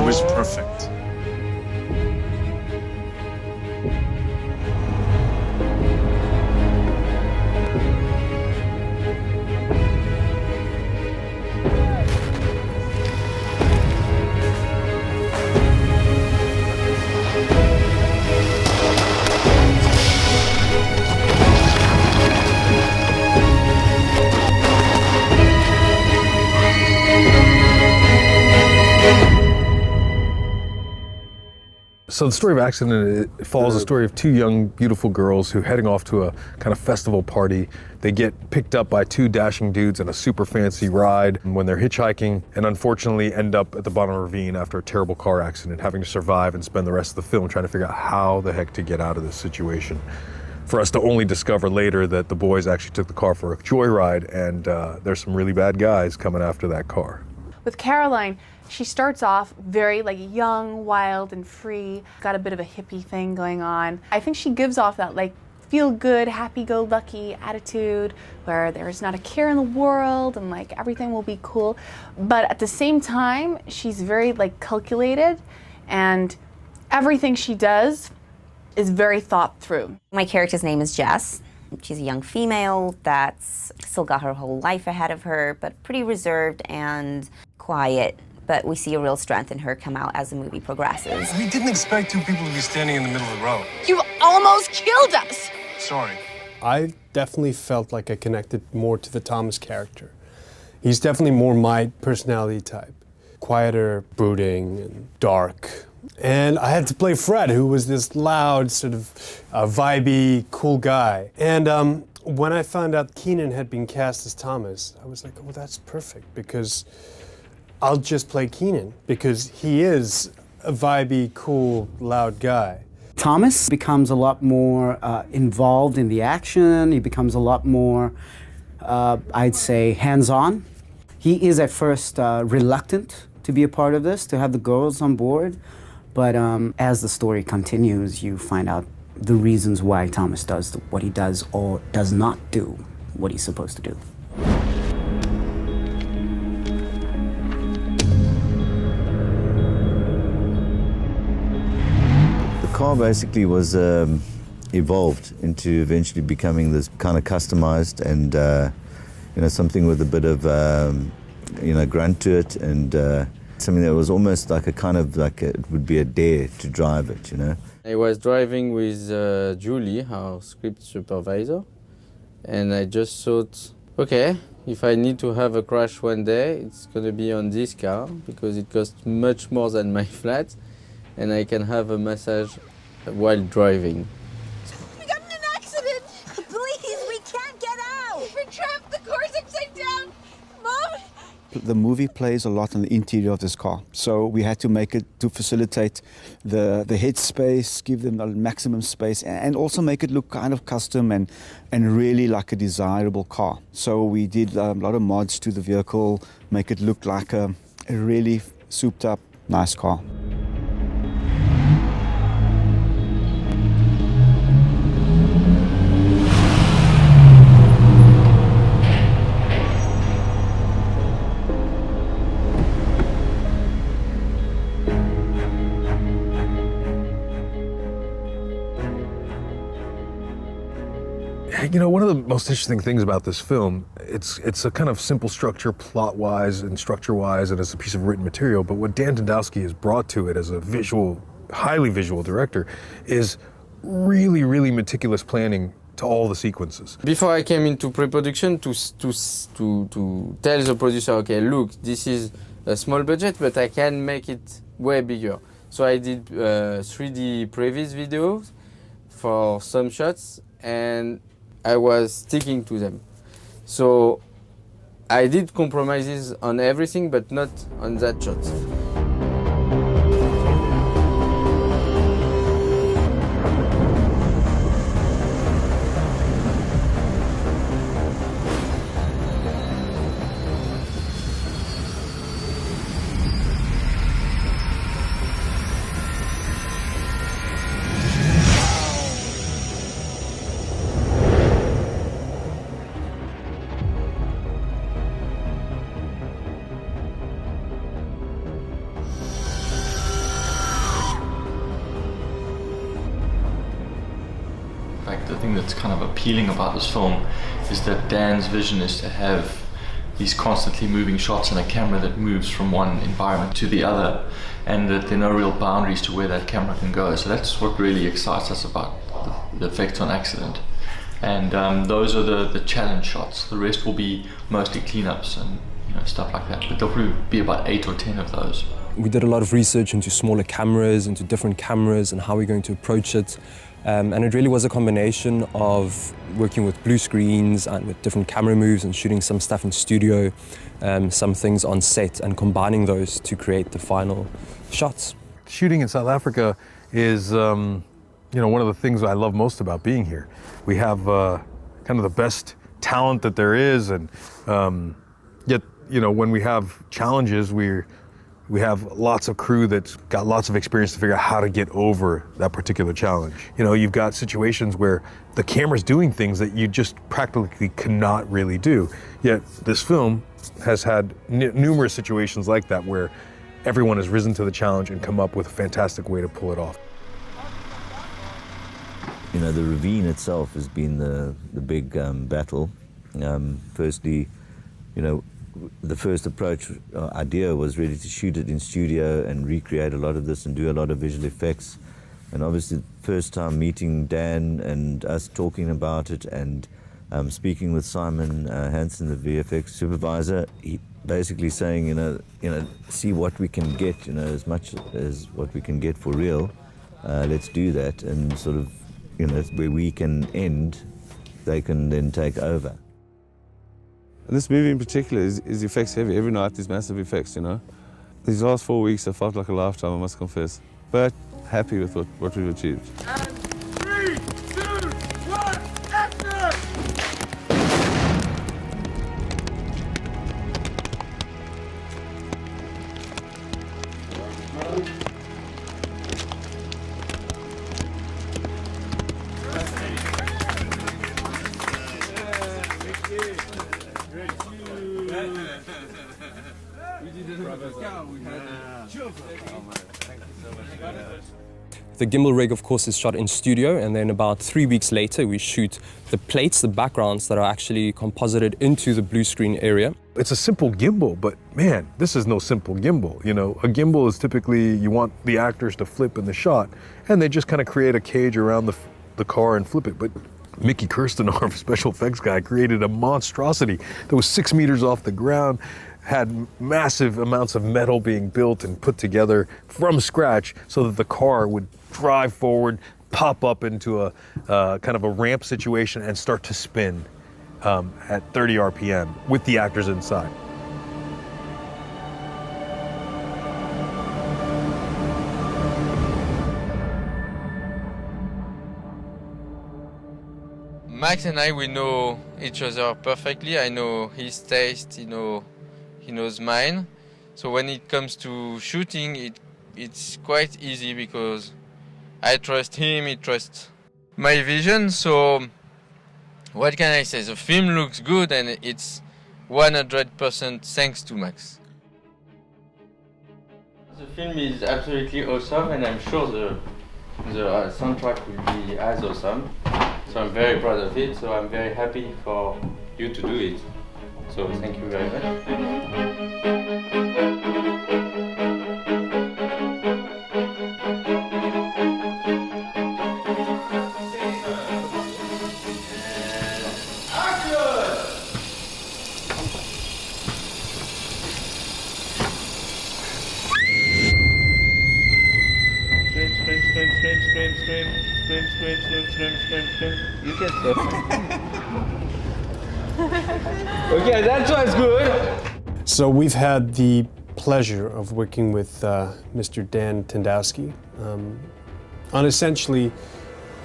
was perfect. So the story of Accident, it follows the story of two young, beautiful girls who are heading off to a kind of festival party. They get picked up by two dashing dudes in a super fancy ride when they're hitchhiking, and unfortunately end up at the bottom of a ravine after a terrible car accident, having to survive and spend the rest of the film trying to figure out how the heck to get out of this situation. For us to only discover later that the boys actually took the car for a joyride, and there's some really bad guys coming after that car. With Caroline, she starts off very like young, wild, and free. Got a bit of a hippie thing going on. I think she gives off that like feel-good, happy-go-lucky attitude where there's not a care in the world and like everything will be cool. But at the same time, she's very like calculated, and everything she does is very thought through. My character's name is Jess. She's a young female that's still got her whole life ahead of her, but pretty reserved and quiet. But we see a real strength in her come out as the movie progresses. We didn't expect two people to be standing in the middle of the road. You've almost killed us! Sorry. I definitely felt like I connected more to the Thomas character. He's definitely more my personality type. Quieter, brooding, and dark. And I had to play Fred, who was this loud, sort of vibey, cool guy. And when I found out Keenan had been cast as Thomas, I was like, oh, that's perfect, because I'll just play Keenan, because he is a vibey, cool, loud guy. Thomas becomes a lot more involved in the action. He becomes a lot more, I'd say, hands-on. He is at first reluctant to be a part of this, to have the girls on board. But as the story continues, you find out the reasons why Thomas does what he does or does not do what he's supposed to do. The car basically was evolved into eventually becoming this kind of customized and something with a bit of grunt to it, and something that was almost like a kind of like it would be a dare to drive it, I was driving with Julie, our script supervisor, and I just thought, okay, if I need to have a crash one day, it's gonna be on this car because it costs much more than my flat, and I can have a massage while driving. We got in an accident! Please, we can't get out! We're trapped, the car's upside down! Mom! The movie plays a lot on the interior of this car, so we had to make it to facilitate the head space, give them the maximum space, and also make it look kind of custom and really like a desirable car. So we did a lot of mods to the vehicle, make it look like a really souped up, nice car. One of the most interesting things about this film, it's a kind of simple structure plot-wise and structure-wise, and as a piece of written material, but what Dan Tandowski has brought to it as a highly visual director is really, really meticulous planning to all the sequences. Before I came into pre-production to tell the producer, okay, look, this is a small budget, but I can make it way bigger. So I did 3D previs videos for some shots, and I was sticking to them. So I did compromises on everything, but not on that shot. thing that's kind of appealing about this film is that Dan's vision is to have these constantly moving shots and a camera that moves from one environment to the other, and that there are no real boundaries to where that camera can go. So that's what really excites us about the effects on Accident. And those are the challenge shots. The rest will be mostly cleanups and stuff like that. But there'll probably be about 8 or 10 of those. We did a lot of research into smaller cameras, into different cameras and how we're going to approach it. And it really was a combination of working with blue screens and with different camera moves and shooting some stuff in studio, some things on set, and combining those to create the final shots. Shooting in South Africa is one of the things I love most about being here. We have kind of the best talent that there is, and yet when we have challenges, we have lots of crew that's got lots of experience to figure out how to get over that particular challenge. You've got situations where the camera's doing things that you just practically cannot really do. Yet this film has had numerous situations like that where everyone has risen to the challenge and come up with a fantastic way to pull it off. The ravine itself has been the big battle. Firstly, the first approach idea was really to shoot it in studio and recreate a lot of this and do a lot of visual effects. And obviously, first time meeting Dan and us talking about it and speaking with Simon Hansen, the VFX supervisor, he basically saying, see what we can get, as much as what we can get for real. Let's do that, and sort of, where we can end, they can then take over. This movie in particular is effects heavy. Every night there's massive effects, These last 4 weeks have felt like a lifetime, I must confess. But happy with what we've achieved. 3, 2, 1, action! The gimbal rig, of course, is shot in studio, and then about 3 weeks later, we shoot the plates, the backgrounds that are actually composited into the blue screen area. It's a simple gimbal, but man, this is no simple gimbal. A gimbal is typically, you want the actors to flip in the shot, and they just kind of create a cage around the car and flip it. But Mickey Kirsten, our special effects guy, created a monstrosity that was 6 meters off the ground, had massive amounts of metal being built and put together from scratch so that the car would drive forward, pop up into a kind of a ramp situation and start to spin at 30 RPM with the actors inside. Max and I, we know each other perfectly. I know his taste, he knows mine. So when it comes to shooting, it's quite easy because I trust him, he trusts my vision. So what can I say? The film looks good and it's 100% thanks to Max. The film is absolutely awesome, and I'm sure the soundtrack will be as awesome. So I'm very proud of it, so I'm very happy for you to do it. So thank you very much. You get Okay, that was good. So we've had the pleasure of working with Mr. Dan Tendowski on essentially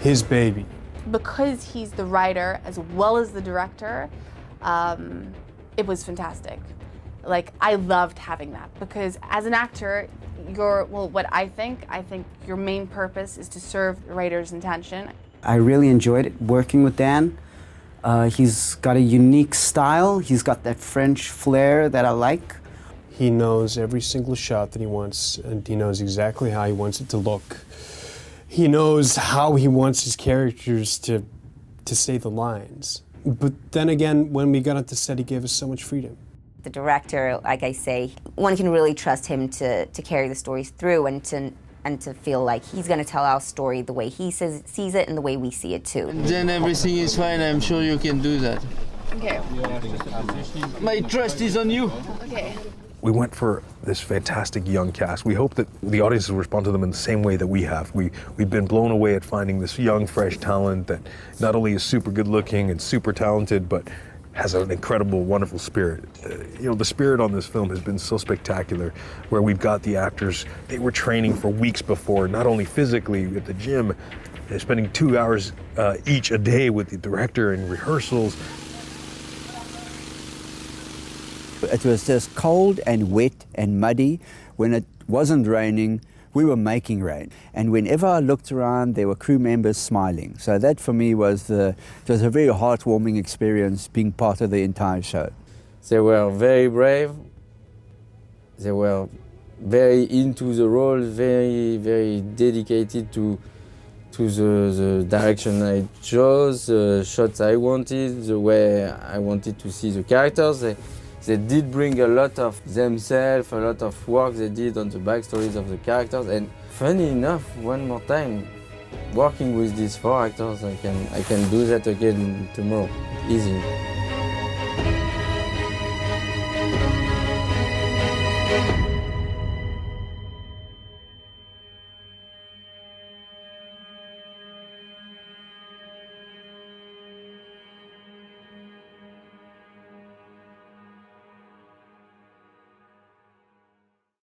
his baby. Because he's the writer as well as the director, it was fantastic. I loved having that because as an actor, I think your main purpose is to serve the writer's intention. I really enjoyed it working with Dan. He's got a unique style. He's got that French flair that I like. He knows every single shot that he wants, and he knows exactly how he wants it to look. He knows how he wants his characters to to say the lines. But then again, when we got onto set, he gave us so much freedom. The director, like I say, one can really trust him to carry the stories through and to feel like he's going to tell our story the way he sees it and the way we see it too. And then everything is fine. I'm sure you can do that. Okay. My trust is on you. Okay. We went for this fantastic young cast. We hope that the audience will respond to them in the same way that we have. We've been blown away at finding this young, fresh talent that not only is super good looking and super talented, but has an incredible, wonderful spirit. The spirit on this film has been so spectacular, where we've got the actors, they were training for weeks before, not only physically at the gym, they're spending 2 hours each a day with the director in rehearsals. It was just cold and wet and muddy. When it wasn't raining, we were making rain. And whenever I looked around, there were crew members smiling. So that for me was a very heartwarming experience being part of the entire show. They were very brave. They were very into the role, very, very dedicated to the direction I chose, the shots I wanted, the way I wanted to see the characters. They did bring a lot of themselves, a lot of work they did on the backstories of the characters. And funny enough, one more time, working with these 4 actors, I can do that again tomorrow, easy.